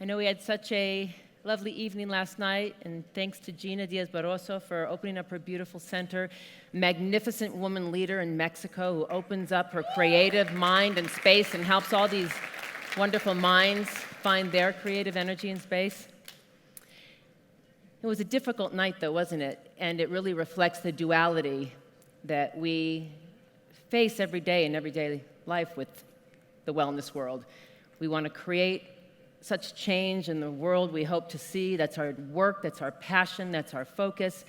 I know we had such a lovely evening last night, and thanks to Gina Diaz-Barroso for opening up her beautiful center. Magnificent woman leader in Mexico who opens up her creative mind and space and helps all these wonderful minds find their creative energy and space. It was a difficult night, though, wasn't it? And it really reflects the duality that we face every day in everyday life with the wellness world. We want to create such change in the world we hope to see. That's our work, that's our passion, that's our focus.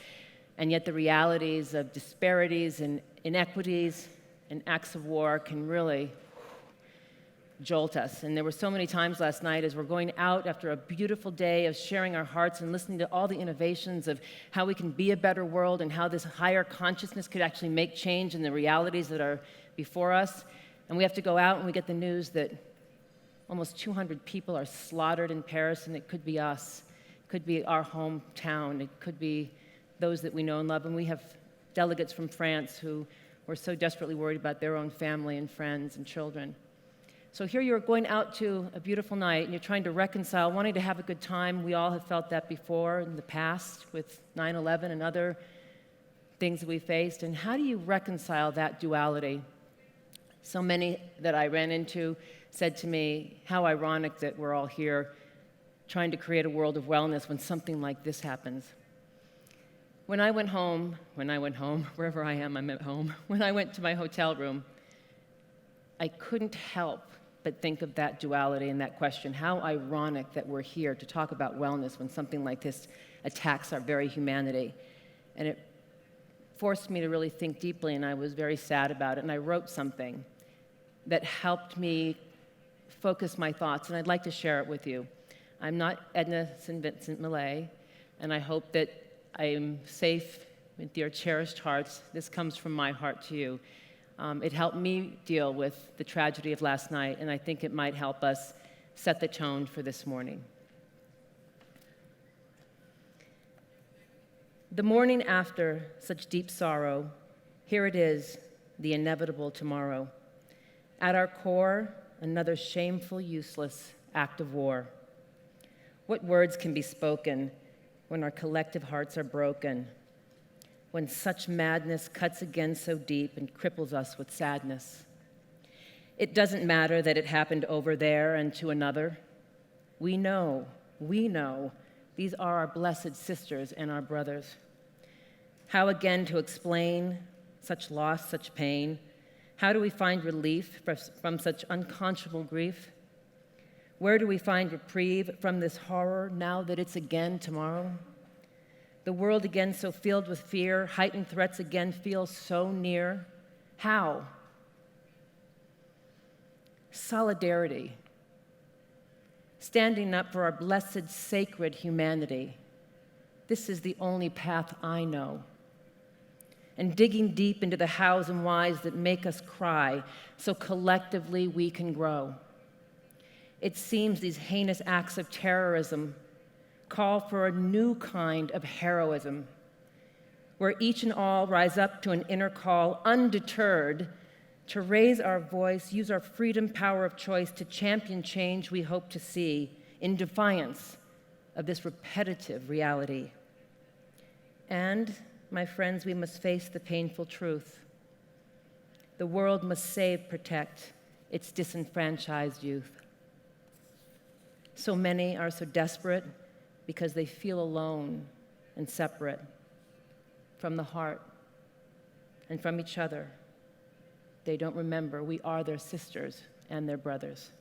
And yet the realities of disparities and inequities and acts of war can really jolt us. And there were so many times last night as we're going out after a beautiful day of sharing our hearts and listening to all the innovations of how we can be a better world and how this higher consciousness could actually make change in the realities that are before us. And we have to go out and we get the news that almost 200 people are slaughtered in Paris, and it could be us. It could be our hometown. It could be those that we know and love. And we have delegates from France who were so desperately worried about their own family and friends and children. So here you're going out to a beautiful night, and you're trying to reconcile, wanting to have a good time. We all have felt that before in the past with 9/11 and other things that we faced. And how do you reconcile that duality? So many that I ran into said to me, how ironic that we're all here trying to create a world of wellness when something like this happens. When I went home, wherever I am, I'm at home. When I went to my hotel room, I couldn't help but think of that duality and that question. How ironic that we're here to talk about wellness when something like this attacks our very humanity. And it forced me to really think deeply, and I was very sad about it. And I wrote something that helped me focus my thoughts, and I'd like to share it with you. I'm not Edna St. Vincent Millay, and I hope that I am safe with your cherished hearts. This comes from my heart to you. It helped me deal with the tragedy of last night, and I think it might help us set the tone for this morning. The morning after such deep sorrow, here it is, the inevitable tomorrow. At our core, another shameful, useless act of war. What words can be spoken when our collective hearts are broken, when such madness cuts again so deep and cripples us with sadness? It doesn't matter that it happened over there and to another. We know, these are our blessed sisters and our brothers. How again to explain such loss, such pain? How do we find relief from such unconscionable grief? Where do we find reprieve from this horror now that it's again tomorrow? The world again so filled with fear, heightened threats again feel so near. How? Solidarity. Standing up for our blessed, sacred humanity. This is the only path I know. And digging deep into the hows and whys that make us cry, so collectively we can grow. It seems these heinous acts of terrorism call for a new kind of heroism, where each and all rise up to an inner call, undeterred, to raise our voice, use our freedom, power of choice to champion change we hope to see in defiance of this repetitive reality. And my friends, we must face the painful truth. The world must save, protect its disenfranchised youth. So many are so desperate because they feel alone and separate from the heart and from each other. They don't remember we are their sisters and their brothers.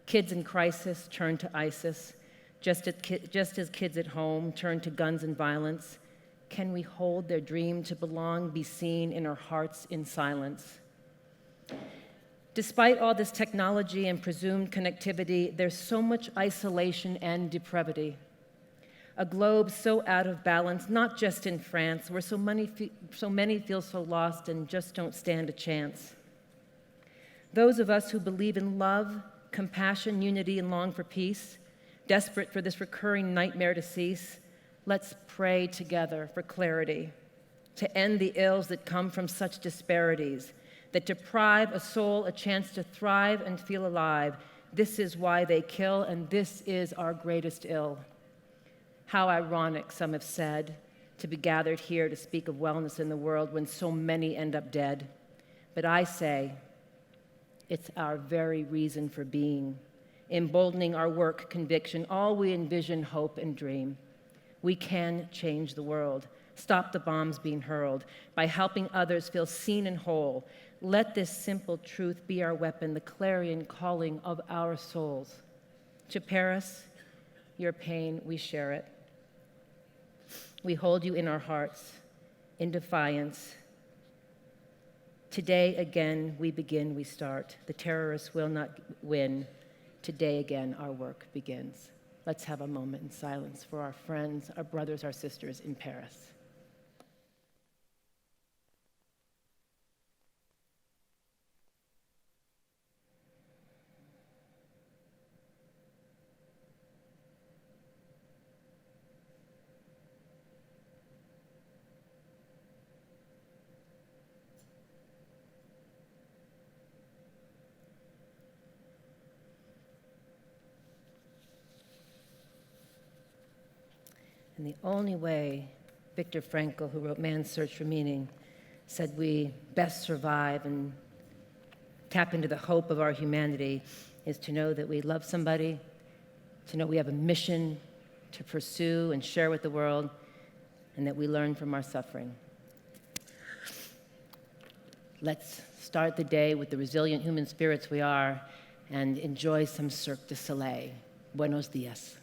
Kids in crisis turn to ISIS, just as kids at home turn to guns and violence. Can we hold their dream to belong, be seen in our hearts in silence? Despite all this technology and presumed connectivity, there's so much isolation and depravity. A globe so out of balance, not just in France, where so many feel so lost and just don't stand a chance. Those of us who believe in love, compassion, unity, and long for peace, desperate for this recurring nightmare to cease, let's pray together for clarity, to end the ills that come from such disparities, that deprive a soul a chance to thrive and feel alive, This is why they kill, and this is our greatest ill. How ironic, some have said, to be gathered here to speak of wellness in the world when so many end up dead. But I say, it's our very reason for being, emboldening our work, conviction, all we envision, hope, and dream. We can change the world, stop the bombs being hurled by helping others feel seen and whole. Let this simple truth be our weapon, the clarion calling of our souls. To Paris, your pain, we share it. We hold you in our hearts, in defiance. Today again, we begin, we start. The terrorists will not win. Today again, our work begins. Let's have a moment in silence for our friends, our brothers, our sisters in Paris. And the only way, Viktor Frankl, who wrote Man's Search for Meaning, said we best survive and tap into the hope of our humanity is to know that we love somebody, to know we have a mission to pursue and share with the world, and that we learn from our suffering. Let's start the day with the resilient human spirits we are and enjoy some Cirque du Soleil. Buenos dias.